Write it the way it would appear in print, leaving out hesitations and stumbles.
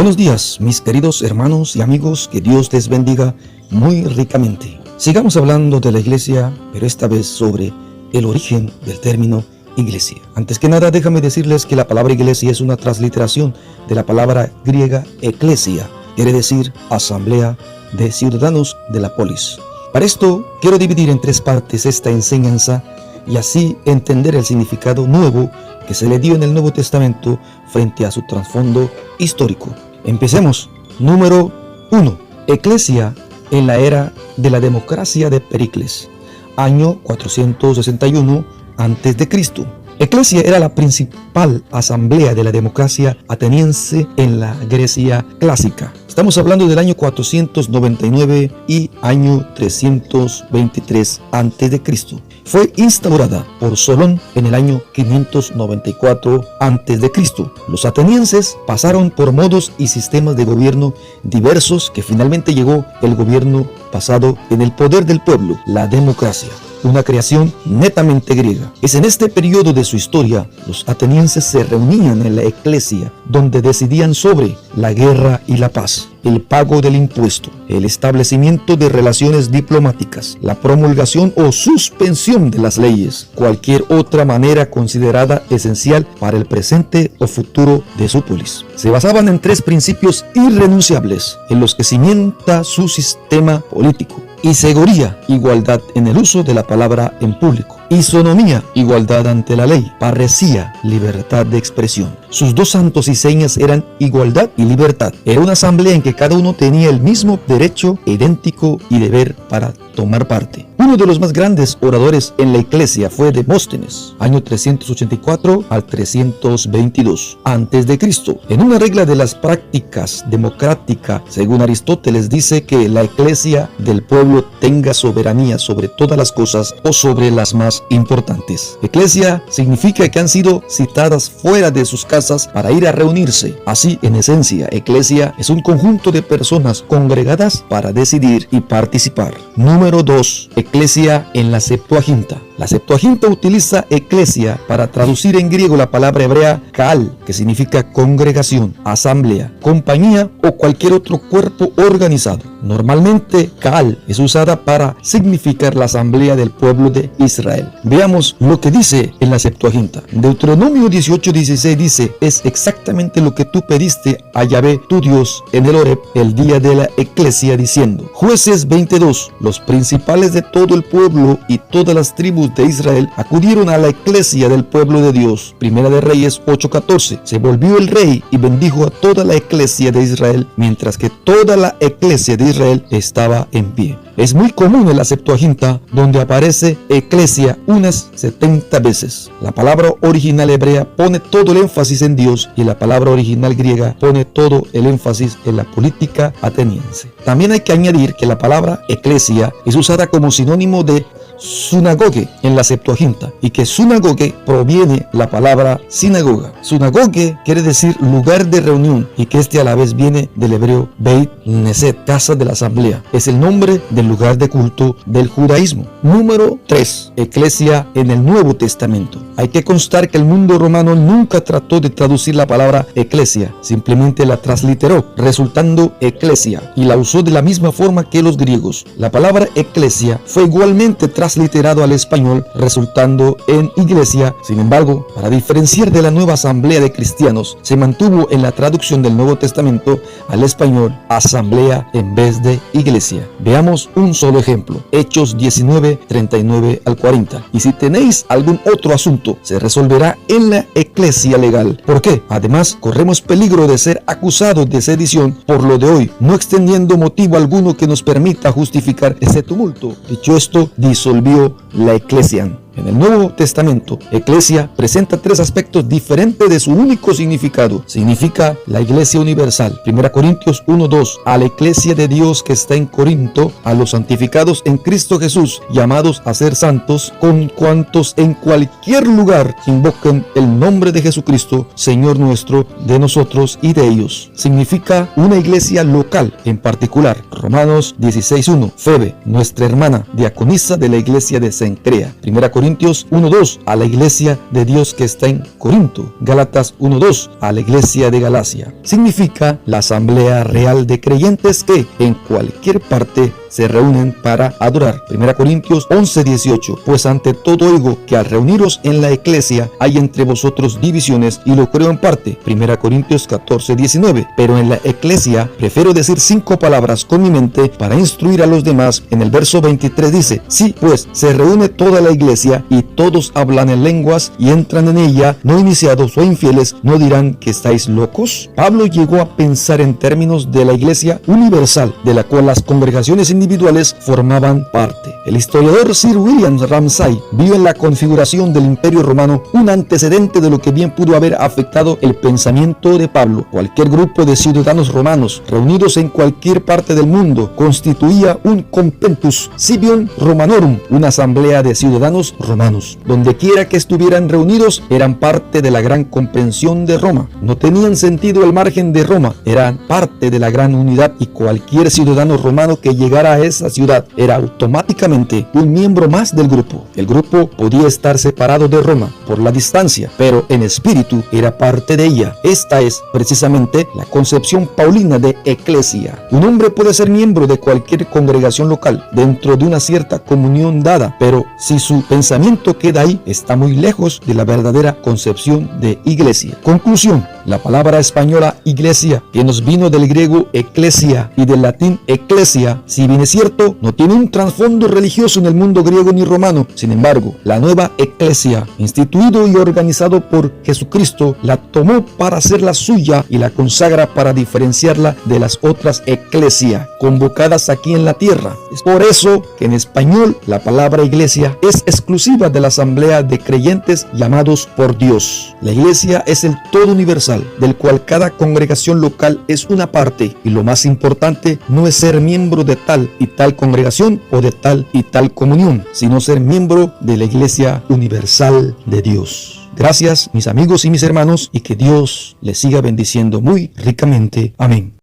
Buenos días, mis queridos hermanos y amigos, que Dios les bendiga muy ricamente. Sigamos hablando de la iglesia, pero esta vez sobre el origen del término iglesia. Antes que nada, déjame decirles que la palabra iglesia es una transliteración de la palabra griega eklesia, quiere decir asamblea de ciudadanos de la polis. Para esto, quiero dividir en tres partes esta enseñanza y así entender el significado nuevo que se le dio en el Nuevo Testamento frente a su trasfondo histórico. Empecemos. Número 1. Eclesia en la era de la democracia de Pericles, año 461 a.C. Eclesia era la principal asamblea de la democracia ateniense en la Grecia clásica. Estamos hablando del año 499 y año 323 a.C. Fue instaurada por Solón en el año 594 a.C. Los atenienses pasaron por modos y sistemas de gobierno diversos que finalmente llegó el gobierno basado en el poder del pueblo, la democracia, una creación netamente griega. Es en este periodo de su historia, los atenienses se reunían en la eclesia, donde decidían sobre la guerra y la paz, el pago del impuesto, el establecimiento de relaciones diplomáticas, la promulgación o suspensión de las leyes, cualquier otra manera considerada esencial para el presente o futuro de su polis. Se basaban en tres principios irrenunciables en los que cimienta su sistema político: isegoría, igualdad en el uso de la palabra en público; isonomía, igualdad ante la ley; parresía, libertad de expresión. Sus dos santos y señas eran igualdad y libertad. Era una asamblea en que cada uno tenía el mismo derecho idéntico y deber para tomar parte. Uno de los más grandes oradores en la iglesia fue Demóstenes, año 384 al 322 a.C. En una regla de las prácticas democrática, según Aristóteles, dice que la iglesia del pueblo tenga soberanía sobre todas las cosas o sobre las más importantes. Iglesia significa que han sido citadas fuera de sus casas para ir a reunirse. Así, en esencia, iglesia es un conjunto de personas congregadas para decidir y participar. Número 2. Eclesia en la Septuaginta. La Septuaginta utiliza eclesia para traducir en griego la palabra hebrea kaal, que significa congregación, asamblea, compañía o cualquier otro cuerpo organizado. Normalmente, kaal es usada para significar la asamblea del pueblo de Israel. Veamos lo que dice en la Septuaginta. Deuteronomio 18:16 dice: es exactamente lo que tú pediste a Yahvé tu Dios en el Horeb el día de la eclesia, diciendo. Jueces 22. Los principales de todo el pueblo y todas las tribus de Israel acudieron a la eclesia del pueblo de Dios. Primera de Reyes 8:14. Se volvió el rey y bendijo a toda la eclesia de Israel, mientras que toda la eclesia de Israel estaba en pie. Es muy común en la Septuaginta, donde aparece eclesia unas 70 veces. La palabra original hebrea pone todo el énfasis en Dios y la palabra original griega pone todo el énfasis en la política ateniense. También hay que añadir que la palabra eclesia es usada como sinónimo de sunagoge en la Septuaginta, y que sunagoge proviene la palabra sinagoga. Sunagoge quiere decir lugar de reunión, y que este a la vez viene del hebreo Beit Knesset, casa de la asamblea. Es el nombre del lugar de culto del judaísmo. Número 3. Eclesia en el Nuevo Testamento. Hay que constar que el mundo romano nunca trató de traducir la palabra eclesia, simplemente la transliteró, resultando eclesia, y la usó de la misma forma que los griegos. La palabra eclesia fue igualmente transliterado al español, resultando en iglesia. Sin embargo, para diferenciar de la nueva asamblea de cristianos, se mantuvo en la traducción del Nuevo Testamento al español asamblea en vez de iglesia. Veamos un solo ejemplo: Hechos 19, 39 al 40. Y si tenéis algún otro asunto, se resolverá en la eclesia legal. ¿Por qué? Además, corremos peligro de ser acusados de sedición por lo de hoy, no extendiendo motivo alguno que nos permita justificar ese tumulto. Dicho esto, disolvió la eclesia. En el Nuevo Testamento, eclesia presenta tres aspectos diferentes de su único significado. Significa la iglesia universal. 1 Corintios 1:2. A la iglesia de Dios que está en Corinto, a los santificados en Cristo Jesús, llamados a ser santos, con cuantos en cualquier lugar invoquen el nombre de Jesucristo, Señor nuestro, de nosotros y de ellos. Significa una iglesia local en particular. Romanos 16:1. Febe, nuestra hermana diaconisa de la iglesia de Cencrea. 1 Corintios 1:2 a la iglesia de Dios que está en Corinto. Gálatas 1:2 a la iglesia de Galacia. Significa la asamblea real de creyentes que en cualquier parte se reúnen para adorar. 1 Corintios 11:18. Pues ante todo oigo que al reuniros en la iglesia hay entre vosotros divisiones, y lo creo en parte. 1 Corintios 14:19. Pero en la iglesia prefiero decir 5 palabras con mi mente para instruir a los demás. En el verso 23 dice: si pues se reúne toda la iglesia y todos hablan en lenguas y entran en ella, no iniciados o infieles, ¿no dirán que estáis locos? Pablo llegó a pensar en términos de la iglesia universal, de la cual las congregaciones individuales formaban parte. El historiador Sir William Ramsay vio en la configuración del Imperio Romano un antecedente de lo que bien pudo haber afectado el pensamiento de Pablo. Cualquier grupo de ciudadanos romanos reunidos en cualquier parte del mundo constituía un compentus civium Romanorum, una asamblea de ciudadanos romanos. Donde quiera que estuvieran reunidos, eran parte de la gran comprensión de Roma. No tenían sentido al margen de Roma, eran parte de la gran unidad, y cualquier ciudadano romano que llegara a esa ciudad era automáticamente un miembro más del grupo. El grupo podía estar separado de Roma por la distancia, pero en espíritu era parte de ella. Esta es precisamente la concepción paulina de eclesia. Un hombre puede ser miembro de cualquier congregación local dentro de una cierta comunión dada, pero si su pensamiento queda ahí, está muy lejos de la verdadera concepción de iglesia. Conclusión: la palabra española iglesia, que nos vino del griego ecclesia y del latín ecclesia, si bien es cierto, no tiene un trasfondo religioso en el mundo griego ni romano. Sin embargo, la nueva eclesia, instituido y organizado por Jesucristo, la tomó para hacerla suya y la consagra para diferenciarla de las otras eclesia convocadas aquí en la tierra. Es por eso que en español la palabra iglesia es exclusiva de la asamblea de creyentes llamados por Dios. La iglesia es el todo universal, del cual cada congregación local es una parte, y lo más importante no es ser miembro de tal y tal congregación o de tal y tal comunión, sino ser miembro de la iglesia universal de Dios. Gracias, mis amigos y mis hermanos, y que Dios les siga bendiciendo muy ricamente. Amén.